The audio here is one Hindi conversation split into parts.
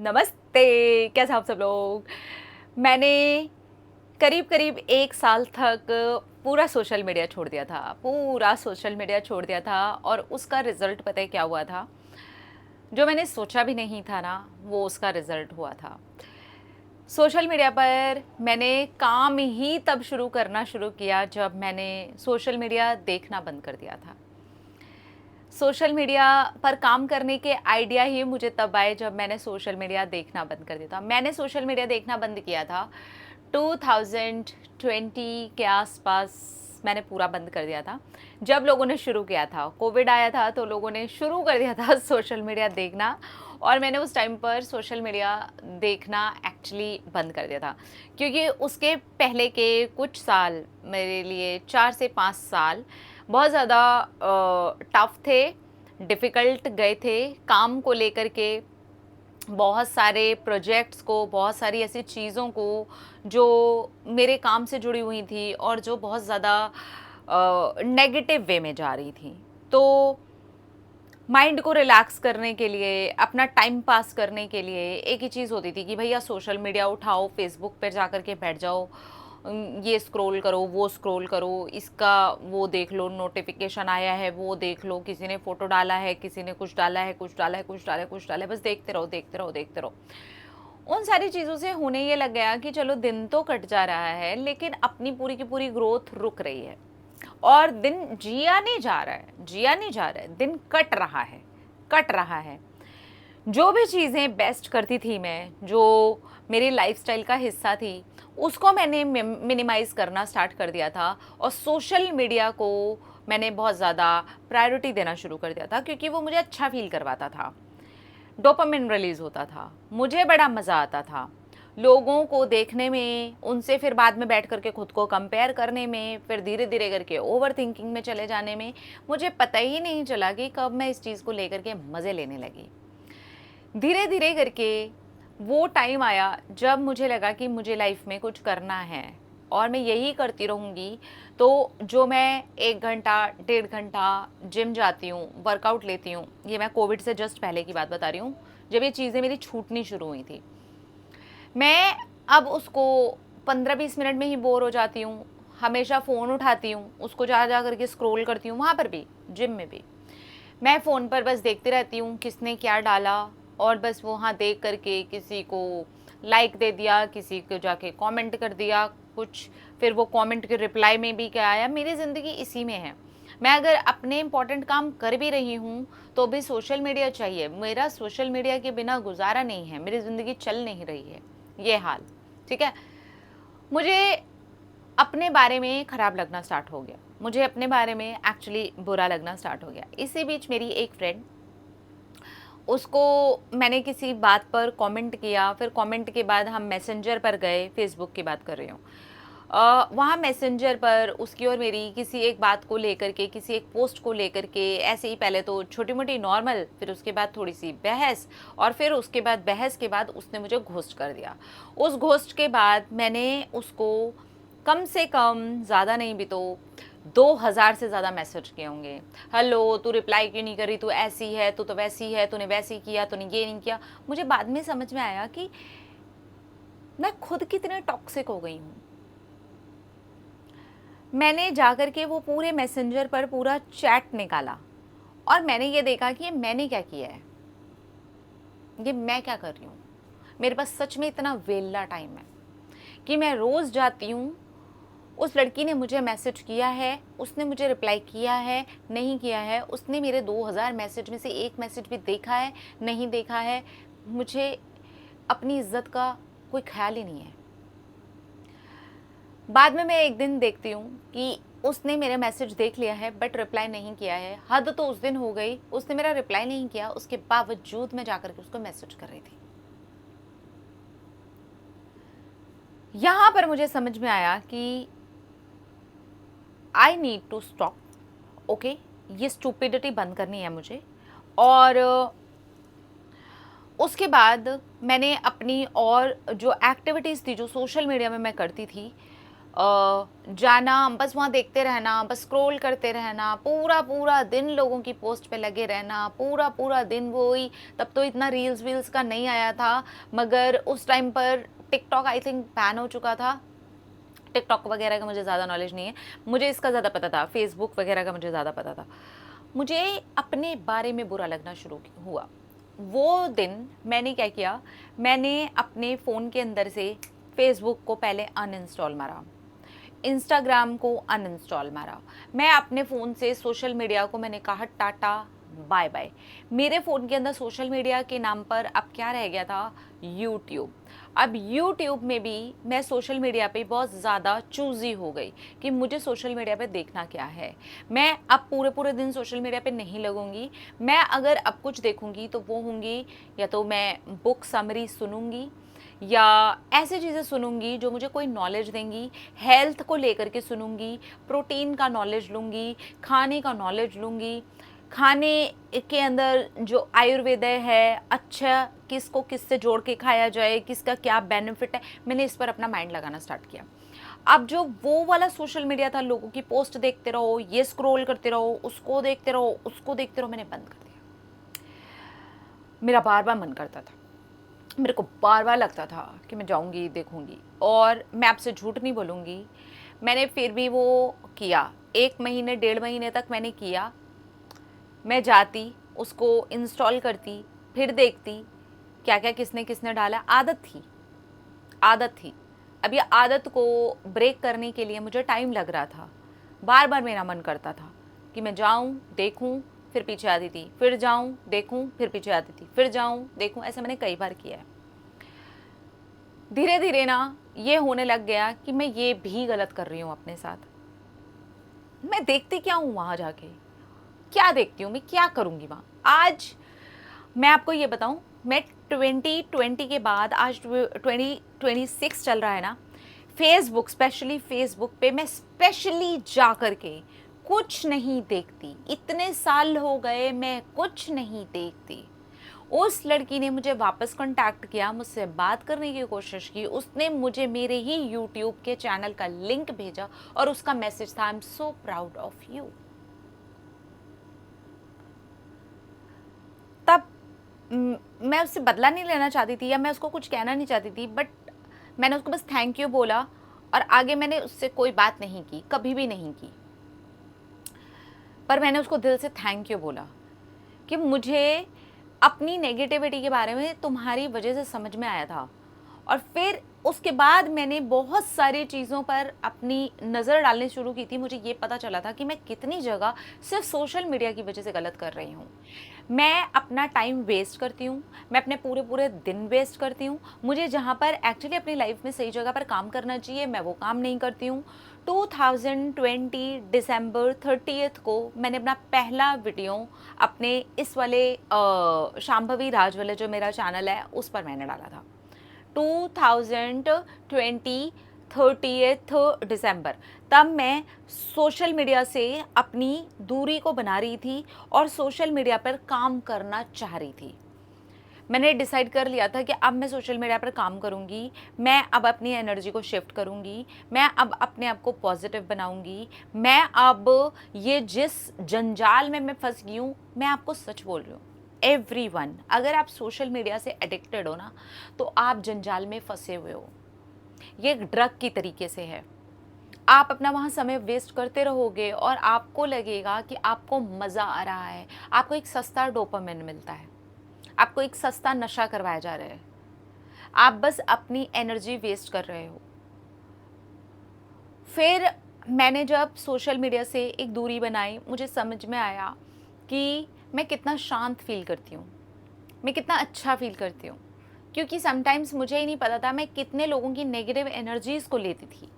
नमस्ते। कैसे आप सब लोग। मैंने करीब करीब 1 साल तक पूरा सोशल मीडिया छोड़ दिया था, पूरा सोशल मीडिया छोड़ दिया था। और उसका रिजल्ट पता है क्या हुआ था? जो मैंने सोचा भी नहीं था ना, वो उसका रिजल्ट हुआ था। सोशल मीडिया पर मैंने काम ही तब शुरू किया जब मैंने सोशल मीडिया देखना बंद कर दिया था। सोशल मीडिया पर काम करने के आइडिया ही मुझे तब आए जब मैंने सोशल मीडिया देखना बंद कर दिया था। मैंने सोशल मीडिया देखना बंद किया था 2020 के आसपास। मैंने पूरा बंद कर दिया था जब लोगों ने शुरू किया था। कोविड आया था तो लोगों ने शुरू कर दिया था सोशल मीडिया देखना, और मैंने उस टाइम पर सोशल मीडिया देखना एक्चुअली बंद कर दिया था। क्योंकि उसके पहले के कुछ साल मेरे लिए 4 से 5 साल बहुत ज़्यादा टफ थे, डिफ़िकल्ट गए थे काम को लेकर के। बहुत सारे प्रोजेक्ट्स को, बहुत सारी ऐसी चीज़ों को जो मेरे काम से जुड़ी हुई थी और जो बहुत ज़्यादा नेगेटिव वे में जा रही थी। तो माइंड को रिलैक्स करने के लिए, अपना टाइम पास करने के लिए एक ही चीज़ होती थी कि भैया सोशल मीडिया उठाओ, फेसबुक पर जा कर के बैठ जाओ, ये स्क्रॉल करो, वो स्क्रॉल करो, इसका वो देख लो, नोटिफिकेशन आया है वो देख लो, किसी ने फ़ोटो डाला है, किसी ने कुछ डाला है, कुछ डाला है, कुछ डाला है, कुछ डाला है, बस देखते रहो, देखते रहो, देखते रहो। उन सारी चीज़ों से होने ये लग गया कि चलो दिन तो कट जा रहा है, लेकिन अपनी पूरी की पूरी ग्रोथ रुक रही है। और दिन जिया नहीं जा रहा है, जिया नहीं जा रहा है, दिन कट रहा है, कट रहा है। जो भी चीज़ें बेस्ट करती थी मैं, जो मेरी लाइफ़स्टाइल का हिस्सा थी, उसको मैंने मिनिमाइज़ करना स्टार्ट कर दिया था। और सोशल मीडिया को मैंने बहुत ज़्यादा प्रायोरिटी देना शुरू कर दिया था, क्योंकि वो मुझे अच्छा फ़ील करवाता था। डोपामिन रिलीज़ होता था, मुझे बड़ा मज़ा आता था लोगों को देखने में, उनसे फिर बाद में बैठ कर के खुद को कंपेयर करने में, फिर धीरे-धीरे करके ओवरथिंकिंग में चले जाने में। मुझे पता ही नहीं चला कि कब मैं इस चीज़ को लेकर के मज़े लेने लगी। धीरे-धीरे करके वो टाइम आया जब मुझे लगा कि मुझे लाइफ में कुछ करना है और मैं यही करती रहूँगी। तो जो मैं 1 घंटा, 1.5 घंटा जिम जाती हूँ, वर्कआउट लेती हूँ, ये मैं कोविड से जस्ट पहले की बात बता रही हूँ, जब ये चीज़ें मेरी छूटनी शुरू हुई थी। मैं अब उसको 15-20 मिनट में ही बोर हो जाती हूँ। हमेशा फ़ोन उठाती हूँ, उसको जा करके स्क्रॉल करती हूँ, वहाँ पर भी, जिम में भी। मैं फ़ोन पर बस देखती रहती हूँ किसने क्या डाला, और बस वहाँ देख करके किसी को लाइक दे दिया, किसी को जाके कमेंट कर दिया कुछ, फिर वो कमेंट के रिप्लाई में भी क्या आया। मेरी ज़िंदगी इसी में है। मैं अगर अपने इम्पोर्टेंट काम कर भी रही हूँ तो भी सोशल मीडिया चाहिए। मेरा सोशल मीडिया के बिना गुजारा नहीं है, मेरी ज़िंदगी चल नहीं रही है, ये हाल। ठीक है, मुझे अपने बारे में ख़राब लगना स्टार्ट हो गया, मुझे अपने बारे में एक्चुअली बुरा लगना स्टार्ट हो गया। इसी बीच मेरी एक फ्रेंड, उसको मैंने किसी बात पर कमेंट किया, फिर कमेंट के बाद हम मैसेंजर पर गए, फेसबुक की बात कर रही हूँ। वहाँ मैसेंजर पर उसकी और मेरी किसी एक बात को लेकर के, किसी एक पोस्ट को लेकर के, ऐसे ही पहले तो छोटी मोटी नॉर्मल, फिर उसके बाद थोड़ी सी बहस, और फिर उसके बाद बहस के बाद उसने मुझे घोस्ट कर दिया। उस घोस्ट के बाद मैंने उसको कम से कम, ज़्यादा नहीं भी तो 2000 से ज़्यादा मैसेज किए होंगे। हेलो, तू रिप्लाई क्यों नहीं करी, तू ऐसी है, तू तो वैसी है, तूने वैसे किया, तूने ये नहीं किया। मुझे बाद में समझ में आया कि मैं खुद कितने टॉक्सिक हो गई हूँ। मैंने जाकर के वो पूरे मैसेंजर पर पूरा चैट निकाला, और मैंने ये देखा कि ये मैंने क्या किया है, ये मैं क्या कर रही हूँ। मेरे पास सच में इतना वेला टाइम है कि मैं रोज़ जाती हूँ, उस लड़की ने मुझे मैसेज किया है, उसने मुझे रिप्लाई किया है, नहीं किया है, उसने मेरे 2000 मैसेज में से एक मैसेज भी देखा है, नहीं देखा है, मुझे अपनी इज्जत का कोई ख्याल ही नहीं है। बाद में मैं एक दिन देखती हूँ कि उसने मेरा मैसेज देख लिया है बट रिप्लाई नहीं किया है। हद तो उस दिन हो गई, उसने मेरा रिप्लाई नहीं किया, उसके बावजूद मैं जाकर के उसको मैसेज कर रही थी। यहाँ पर मुझे समझ में आया कि I need to stop. Okay, ये स्टूपिडिटी बंद करनी है मुझे। और उसके बाद मैंने अपनी और जो एक्टिविटीज़ थी, जो सोशल मीडिया में मैं करती थी, जाना, बस वहाँ देखते रहना, बस स्क्रॉल करते रहना, पूरा पूरा दिन लोगों की पोस्ट पे लगे रहना, पूरा पूरा दिन वही। तब तो इतना रील्स वील्स का नहीं आया था, मगर उस टाइम पर टिकटॉक आई थिंक बैन हो चुका था। टिकटॉक वगैरह का मुझे ज़्यादा नॉलेज नहीं है, मुझे इसका ज़्यादा पता था, फेसबुक वगैरह का मुझे ज़्यादा पता था। मुझे अपने बारे में बुरा लगना शुरू हुआ। वो दिन मैंने क्या किया, मैंने अपने फ़ोन के अंदर से फेसबुक को पहले अनइंस्टॉल मारा, इंस्टाग्राम को अनइंस्टॉल मारा। मैं अपने फ़ोन से सोशल मीडिया को मैंने कहा टाटा बाय बाय। मेरे फ़ोन के अंदर सोशल मीडिया के नाम पर अब क्या रह गया था, यूट्यूब। अब यूट्यूब में भी मैं सोशल मीडिया पे बहुत ज़्यादा चूज़ी हो गई कि मुझे सोशल मीडिया पे देखना क्या है। मैं अब पूरे पूरे दिन सोशल मीडिया पे नहीं लगूंगी। मैं अगर अब कुछ देखूंगी तो वो होंगी, या तो मैं बुक समरी सुनूंगी, या ऐसी चीज़ें सुनूंगी जो मुझे कोई नॉलेज देंगी, हेल्थ को लेकर के सुनूंगी, प्रोटीन का नॉलेज लूँगी, खाने का नॉलेज लूँगी, खाने के अंदर जो आयुर्वेद है, अच्छा किसको किससे जोड़ के खाया जाए, किसका क्या बेनिफिट है, मैंने इस पर अपना माइंड लगाना स्टार्ट किया। अब जो वो वाला सोशल मीडिया था, लोगों की पोस्ट देखते रहो, ये स्क्रॉल करते रहो, उसको देखते रहो, उसको देखते रहो, मैंने बंद कर दिया। मेरा बार बार मन करता था, मेरे को बार बार लगता था कि मैं जाऊंगी देखूंगी, और मैं आपसे झूठ नहीं बोलूँगी, मैंने फिर भी वो किया। 1 महीने 1.5 महीने तक मैंने किया। मैं जाती, उसको इंस्टॉल करती, फिर देखती क्या क्या किसने किसने डाला। आदत थी, आदत थी। अब ये आदत को ब्रेक करने के लिए मुझे टाइम लग रहा था। बार बार मेरा मन करता था कि मैं जाऊं देखूं, फिर पीछे आती थी, फिर जाऊं देखूं, फिर पीछे आती थी, फिर जाऊं देखूं। ऐसे मैंने कई बार किया है। धीरे धीरे ना ये होने लग गया कि मैं ये भी गलत कर रही हूँ अपने साथ। मैं देखती क्या हूँ वहाँ जाके, क्या देखती हूँ मैं, क्या करूँगी वहाँ। आज मैं आपको ये बताऊं, मैं 2020 के बाद आज 2026 चल रहा है ना, फेसबुक, स्पेशली फेसबुक पे मैं स्पेशली जा करके कुछ नहीं देखती। इतने साल हो गए मैं कुछ नहीं देखती। उस लड़की ने मुझे वापस कांटेक्ट किया, मुझसे बात करने की कोशिश की, उसने मुझे मेरे ही यूट्यूब के चैनल का लिंक भेजा और उसका मैसेज था, I am so proud of you. तब मैं उससे बदला नहीं लेना चाहती थी, या मैं उसको कुछ कहना नहीं चाहती थी, बट मैंने उसको बस थैंक यू बोला, और आगे मैंने उससे कोई बात नहीं की, कभी भी नहीं की। पर मैंने उसको दिल से थैंक यू बोला कि मुझे अपनी नेगेटिविटी के बारे में तुम्हारी वजह से समझ में आया था। और फिर उसके बाद मैंने बहुत सारी चीज़ों पर अपनी नज़र डालनी शुरू की थी। मुझे ये पता चला था कि मैं कितनी जगह सिर्फ सोशल मीडिया की वजह से गलत कर रही हूँ। मैं अपना टाइम वेस्ट करती हूँ, मैं अपने पूरे पूरे दिन वेस्ट करती हूँ। मुझे जहाँ पर एक्चुअली अपनी लाइफ में सही जगह पर काम करना चाहिए, मैं वो काम नहीं करती हूँ। 2020 दिसंबर 30 को मैंने अपना पहला वीडियो अपने इस वाले शांभवी राज वाले जो मेरा चैनल है उस पर मैंने डाला था। 2020 30 दिसंबर, तब मैं सोशल मीडिया से अपनी दूरी को बना रही थी और सोशल मीडिया पर काम करना चाह रही थी। मैंने डिसाइड कर लिया था कि अब मैं सोशल मीडिया पर काम करूँगी, मैं अब अपनी एनर्जी को शिफ्ट करूँगी, मैं अब अपने आप को पॉजिटिव बनाऊँगी। मैं अब ये जिस जंजाल में मैं फंस गई हूँ, मैं आपको सच बोल रही हूँ, एवरीवन, अगर आप सोशल मीडिया से एडिक्टेड हो ना, तो आप जंजाल में फंसे हुए हो। ये एक ड्रग की तरीके से है। आप अपना वहाँ समय वेस्ट करते रहोगे और आपको लगेगा कि आपको मज़ा आ रहा है, आपको एक सस्ता डोपामिन मिलता है, आपको एक सस्ता नशा करवाया जा रहा है, आप बस अपनी एनर्जी वेस्ट कर रहे हो। फिर मैंने जब सोशल मीडिया से एक दूरी बनाई, मुझे समझ में आया कि मैं कितना शांत फील करती हूँ, मैं कितना अच्छा फील करती हूँ। क्योंकि समटाइम्स मुझे ही नहीं पता था मैं कितने लोगों की नेगेटिव एनर्जीज़ को लेती थी।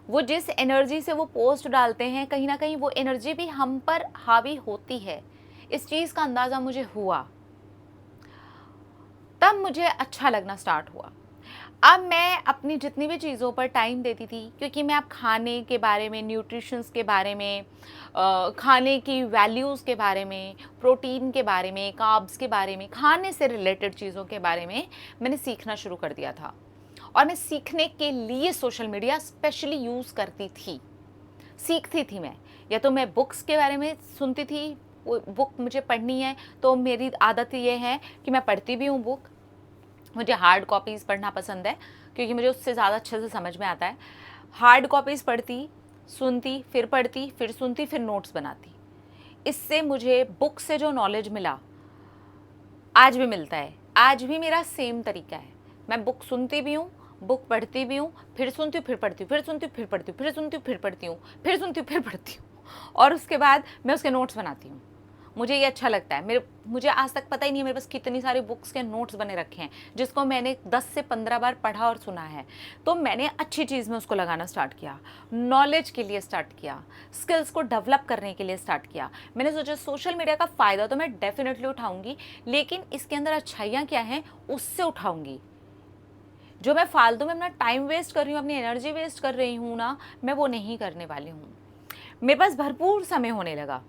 वो जिस एनर्जी से वो पोस्ट डालते हैं, कहीं ना कहीं वो एनर्जी भी हम पर हावी होती है। इस चीज़ का अंदाज़ा मुझे हुआ, तब मुझे अच्छा लगना स्टार्ट हुआ। अब मैं अपनी जितनी भी चीज़ों पर टाइम देती थी, क्योंकि मैं अब खाने के बारे में, न्यूट्रिशंस के बारे में, खाने की वैल्यूज़ के बारे में, प्रोटीन के बारे में, कार्ब्स के बारे में, खाने से रिलेटेड चीज़ों के बारे में मैंने सीखना शुरू कर दिया था। और मैं सीखने के लिए सोशल मीडिया स्पेशली यूज़ करती थी, सीखती थी मैं। या तो मैं बुक्स के बारे में सुनती थी, वो बुक मुझे पढ़नी है, तो मेरी आदत ये है कि मैं पढ़ती भी हूँ बुक। मुझे हार्ड कॉपीज़ पढ़ना पसंद है क्योंकि मुझे उससे ज़्यादा अच्छे से समझ में आता है। हार्ड कॉपीज़ पढ़ती, सुनती, फिर पढ़ती, फिर सुनती, फिर नोट्स बनाती। इससे मुझे बुक से जो नॉलेज मिला, आज भी मिलता है। आज भी मेरा सेम तरीका है। मैं बुक सुनती भी हूँ, बुक पढ़ती भी हूँ, फिर सुनती हूँ, फिर पढ़ती हूँ, फिर सुनती हूँ, फिर पढ़ती हूँ, फिर सुनती हूँ, फिर पढ़ती हूँ, फिर सुनती हूँ, फिर पढ़ती हूँ, और उसके बाद मैं उसके नोट्स बनाती हूँ। मुझे ये अच्छा लगता है। मुझे आज तक पता ही नहीं है मेरे पास कितनी सारी बुक्स के नोट्स बने रखे हैं, जिसको मैंने 10 से 15 बार पढ़ा और सुना है। तो मैंने अच्छी चीज़ में उसको लगाना स्टार्ट किया, नॉलेज के लिए स्टार्ट किया, स्किल्स को डेवलप करने के लिए स्टार्ट किया। मैंने सोचा सोशल मीडिया का फ़ायदा तो मैं डेफिनेटली उठाऊंगी, लेकिन इसके अंदर अच्छाइयाँ क्या हैं उससे उठाऊंगी। जो मैं फालतू में अपना टाइम वेस्ट कर रही हूँ, अपनी एनर्जी वेस्ट कर रही हूँ ना, मैं वो नहीं करने वाली हूँ। मेरे पास भरपूर समय होने लगा।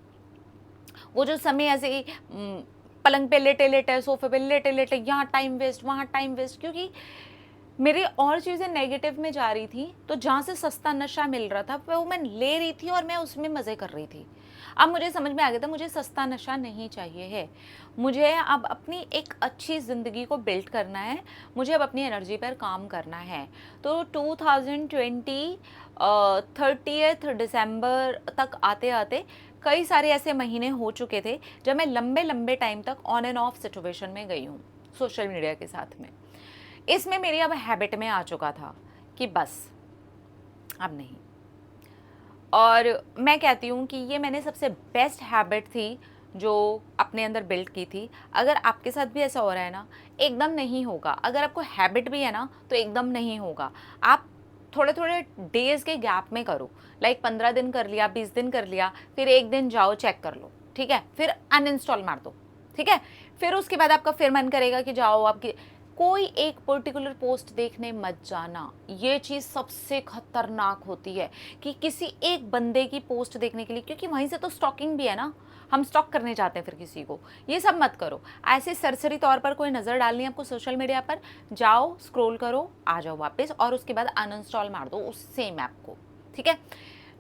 वो जो समय ऐसे ही पलंग पे लेटे लेटे, सोफे पे लेटे लेटे, यहाँ टाइम वेस्ट, वहाँ टाइम वेस्ट, क्योंकि मेरी और चीज़ें नेगेटिव में जा रही थी। तो जहाँ से सस्ता नशा मिल रहा था वो मैं ले रही थी और मैं उसमें मज़े कर रही थी। अब मुझे समझ में आ गया था मुझे सस्ता नशा नहीं चाहिए है। मुझे अब अपनी एक अच्छी ज़िंदगी को बिल्ड करना है, मुझे अब अपनी एनर्जी पर काम करना है। तो 2020 30 दिसंबर तक आते आते कई सारे ऐसे महीने हो चुके थे जब मैं लंबे लंबे टाइम तक ऑन एंड ऑफ सिचुएशन में गई हूँ सोशल मीडिया के साथ में। इसमें मेरी अब हैबिट में आ चुका था कि बस अब नहीं। और मैं कहती हूँ कि ये मैंने सबसे बेस्ट हैबिट थी जो अपने अंदर बिल्ड की थी। अगर आपके साथ भी ऐसा हो रहा है ना, एकदम नहीं होगा। अगर आपको हैबिट भी है ना, तो एकदम नहीं होगा। आप थोड़े थोड़े डेज़ के गैप में करो, लाइक 15 दिन कर लिया, 20 दिन कर लिया, फिर एक दिन जाओ चेक कर लो, ठीक है, फिर अनइंस्टॉल मार दो, ठीक है। फिर उसके बाद आपका फिर मन करेगा कि जाओ आपकी कोई एक पर्टिकुलर पोस्ट देखने मत जाना। ये चीज़ सबसे खतरनाक होती है कि किसी एक बंदे की पोस्ट देखने के लिए, क्योंकि वहीं से तो स्टॉकिंग भी है ना, हम स्टॉक करने जाते हैं फिर किसी को। ये सब मत करो। ऐसे सरसरी तौर पर कोई नज़र डालनी है आपको सोशल मीडिया पर, जाओ स्क्रॉल करो, आ जाओ वापस, और उसके बाद अनइंस्टॉल मार दो उस सेम ऐप को, ठीक है।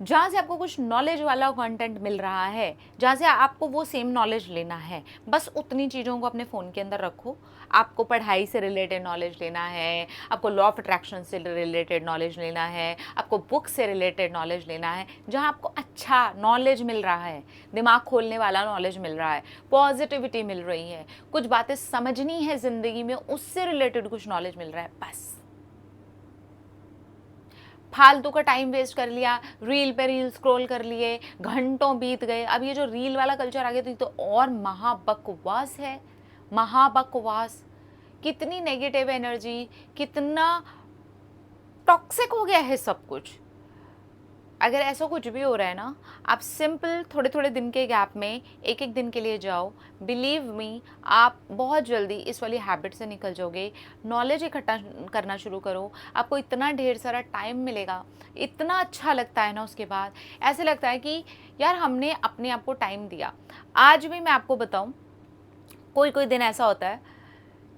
जहाँ से आपको कुछ नॉलेज वाला कंटेंट मिल रहा है, जहाँ से आपको वो सेम नॉलेज लेना है, बस उतनी चीज़ों को अपने फ़ोन के अंदर रखो। आपको पढ़ाई से रिलेटेड नॉलेज लेना है, आपको लॉ ऑफ अट्रैक्शन से रिलेटेड नॉलेज लेना है, आपको बुक से रिलेटेड नॉलेज लेना है, जहाँ आपको अच्छा नॉलेज मिल रहा है, दिमाग खोलने वाला नॉलेज मिल रहा है, पॉजिटिविटी मिल रही है, कुछ बातें समझनी है ज़िंदगी में, उससे रिलेटेड कुछ नॉलेज मिल रहा है, बस। फालतू का टाइम वेस्ट कर लिया, रील पे रील स्क्रॉल कर लिए, घंटों बीत गए। अब ये जो रील वाला कल्चर आ गया तो और महाबकवास है, महाबकवास। कितनी नेगेटिव एनर्जी, कितना टॉक्सिक हो गया है सब कुछ। अगर ऐसा कुछ भी हो रहा है ना, आप सिंपल थोड़े थोड़े दिन के गैप में एक एक दिन के लिए जाओ। बिलीव मी, आप बहुत जल्दी इस वाली हैबिट से निकल जाओगे। नॉलेज इकट्ठा करना शुरू करो, आपको इतना ढेर सारा टाइम मिलेगा, इतना अच्छा लगता है ना। उसके बाद ऐसे लगता है कि यार हमने अपने आप को टाइम दिया। आज भी मैं आपको बताऊँ, कोई कोई दिन ऐसा होता है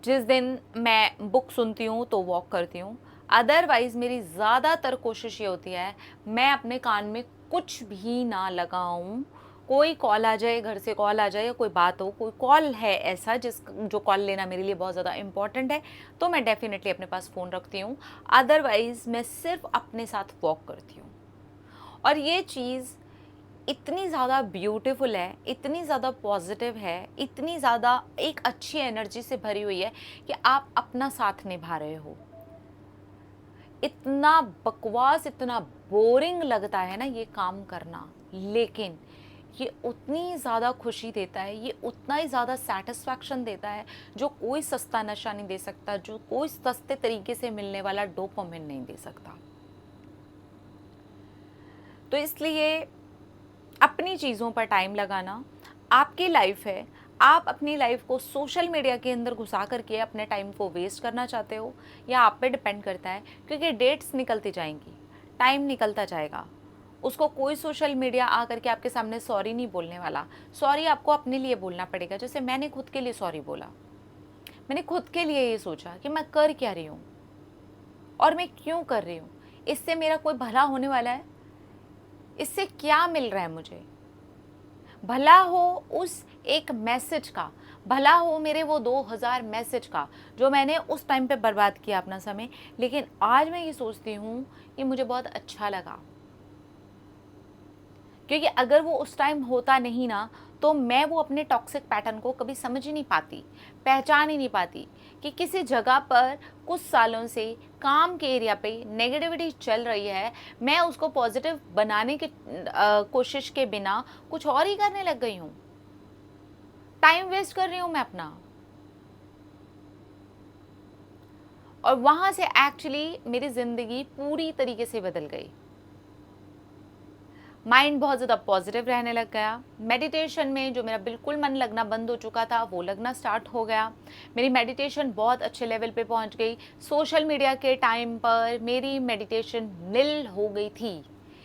जिस दिन मैं बुक सुनती हूँ तो वॉक करती हूँ। अदरवाइज़ मेरी ज़्यादातर कोशिश ये होती है मैं अपने कान में कुछ भी ना लगाऊँ। कोई कॉल आ जाए, घर से कॉल आ जाए या कोई बात हो, कोई कॉल है ऐसा जो कॉल लेना मेरे लिए बहुत ज़्यादा इम्पॉर्टेंट है, तो मैं डेफ़िनेटली अपने पास फ़ोन रखती हूँ। अदरवाइज़ मैं सिर्फ अपने साथ वॉक करती हूँ। और ये चीज़ इतनी ज़्यादा ब्यूटीफुल है, इतनी ज़्यादा पॉजिटिव है, इतनी ज़्यादा एक अच्छी एनर्जी से भरी हुई है कि आप अपना साथ निभा रहे हो। इतना बकवास, इतना बोरिंग लगता है ना ये काम करना, लेकिन ये उतनी ज़्यादा खुशी देता है, ये उतना ही ज़्यादा सेटिस्फैक्शन देता है जो कोई सस्ता नशा नहीं दे सकता, जो कोई सस्ते तरीके से मिलने वाला डोपामिन नहीं दे सकता। तो इसलिए अपनी चीज़ों पर टाइम लगाना, आपकी लाइफ है, आप अपनी लाइफ को सोशल मीडिया के अंदर घुसा करके अपने टाइम को वेस्ट करना चाहते हो, या आप पे डिपेंड करता है, क्योंकि डेट्स निकलती जाएंगी, टाइम निकलता जाएगा। उसको कोई सोशल मीडिया आकर के आपके सामने सॉरी नहीं बोलने वाला। सॉरी आपको अपने लिए बोलना पड़ेगा। जैसे मैंने खुद के लिए सॉरी बोला, मैंने खुद के लिए ये सोचा कि मैं कर क्या रही हूँ, और मैं क्यों कर रही हूँ? इससे मेरा कोई भला होने वाला है? इससे क्या मिल रहा है मुझे? भला हो उस एक मैसेज का, भला हो मेरे वो 2000 मैसेज का जो मैंने उस टाइम पे बर्बाद किया अपना समय, लेकिन आज मैं ये सोचती हूँ कि मुझे बहुत अच्छा लगा, क्योंकि अगर वो उस टाइम होता नहीं ना, तो मैं वो अपने टॉक्सिक पैटर्न को कभी समझ ही नहीं पाती, पहचान ही नहीं पाती कि किसी जगह पर कुछ सालों से काम के एरिया पे नेगेटिविटी चल रही है, मैं उसको पॉजिटिव बनाने की कोशिश के बिना कुछ और ही करने लग गई हूँ। टाइम वेस्ट कर रही हूँ मैं अपना। और वहाँ से एक्चुअली मेरी ज़िंदगी पूरी तरीके से बदल गई। माइंड बहुत ज़्यादा पॉजिटिव रहने लग गया। मेडिटेशन में जो मेरा बिल्कुल मन लगना बंद हो चुका था, वो लगना स्टार्ट हो गया। मेरी मेडिटेशन बहुत अच्छे लेवल पे पहुंच गई। सोशल मीडिया के टाइम पर मेरी मेडिटेशन निल हो गई थी।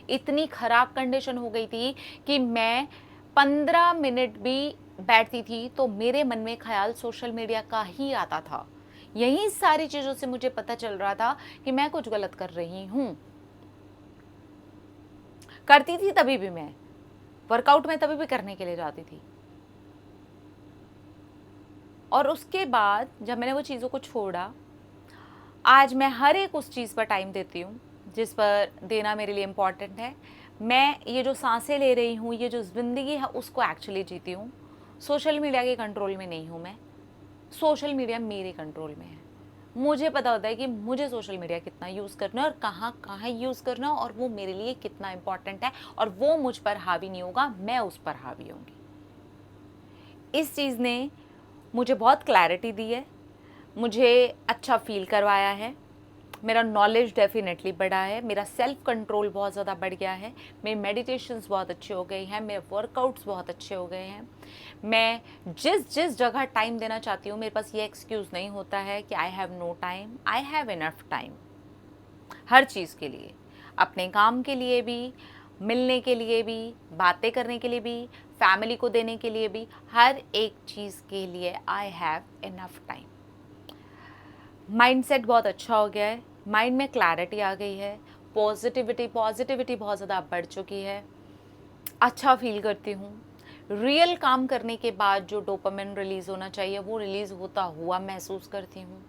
इतनी ख़राब कंडीशन हो गई थी कि मैं 15 मिनट भी बैठती थी तो मेरे मन में ख्याल सोशल मीडिया का ही आता था। यही सारी चीज़ों से मुझे पता चल रहा था कि मैं कुछ गलत कर रही हूँ। करती थी तभी भी, मैं वर्कआउट में तभी भी करने के लिए जाती थी। और उसके बाद जब मैंने वो चीज़ों को छोड़ा, आज मैं हर एक उस चीज़ पर टाइम देती हूँ जिस पर देना मेरे लिए इम्पॉर्टेंट है। मैं ये जो सांसें ले रही हूँ, ये जो ज़िंदगी है, उसको एक्चुअली जीती हूँ। सोशल मीडिया के कंट्रोल में नहीं हूँ मैं, सोशल मीडिया मेरे कंट्रोल में है। मुझे पता होता है कि मुझे सोशल मीडिया कितना यूज़ करना है और कहाँ कहाँ यूज़ करना है, और वो मेरे लिए कितना इम्पॉर्टेंट है, और वो मुझ पर हावी नहीं होगा, मैं उस पर हावी होंगी। इस चीज़ ने मुझे बहुत क्लैरिटी दी है, मुझे अच्छा फील करवाया है, मेरा नॉलेज डेफिनेटली बढ़ा है, मेरा सेल्फ कंट्रोल बहुत ज़्यादा बढ़ गया है, मेरे मेडिटेशंस बहुत अच्छे हो गए हैं, मेरे वर्कआउट्स बहुत अच्छे हो गए हैं। मैं जिस जिस जगह टाइम देना चाहती हूँ, मेरे पास ये एक्सक्यूज़ नहीं होता है कि I have no time, I have enough time. हर चीज़ के लिए, अपने काम के लिए भी, मिलने के लिए भी, बातें करने के लिए भी, फैमिली को देने के लिए भी, हर एक चीज़ के लिए आई हैव इनफ टाइम। माइंडसेट बहुत अच्छा हो गया है, माइंड में क्लैरिटी आ गई है, पॉजिटिविटी बहुत ज़्यादा बढ़ चुकी है, अच्छा फील करती हूँ। रियल काम करने के बाद जो डोपामिन रिलीज़ होना चाहिए वो रिलीज़ होता हुआ महसूस करती हूँ।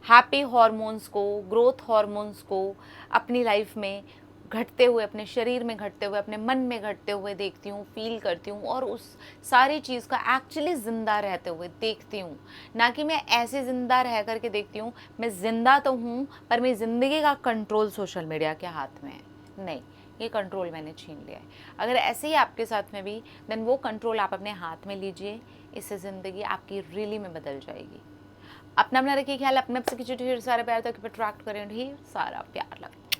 हैप्पी हॉर्मोन्स को, ग्रोथ हॉर्मोन्स को अपनी लाइफ में घटते हुए, अपने शरीर में घटते हुए, अपने मन में घटते हुए देखती हूँ, फील करती हूँ, और उस सारी चीज़ का एक्चुअली ज़िंदा रहते हुए देखती हूँ। ना कि मैं ऐसे ज़िंदा रह करके देखती हूँ, मैं ज़िंदा तो हूँ पर मेरी ज़िंदगी का कंट्रोल सोशल मीडिया के हाथ में है। नहीं, ये कंट्रोल मैंने छीन लिया है। अगर ऐसे ही आपके साथ में भी, देन वो कंट्रोल आप अपने हाथ में लीजिए, इससे ज़िंदगी आपकी रियली में बदल जाएगी। अपना रखिए ख्याल, अपने आप से खींचे ढेर सारे प्यार तक अट्रैक्ट करें, ढेर सारा प्यार लगे।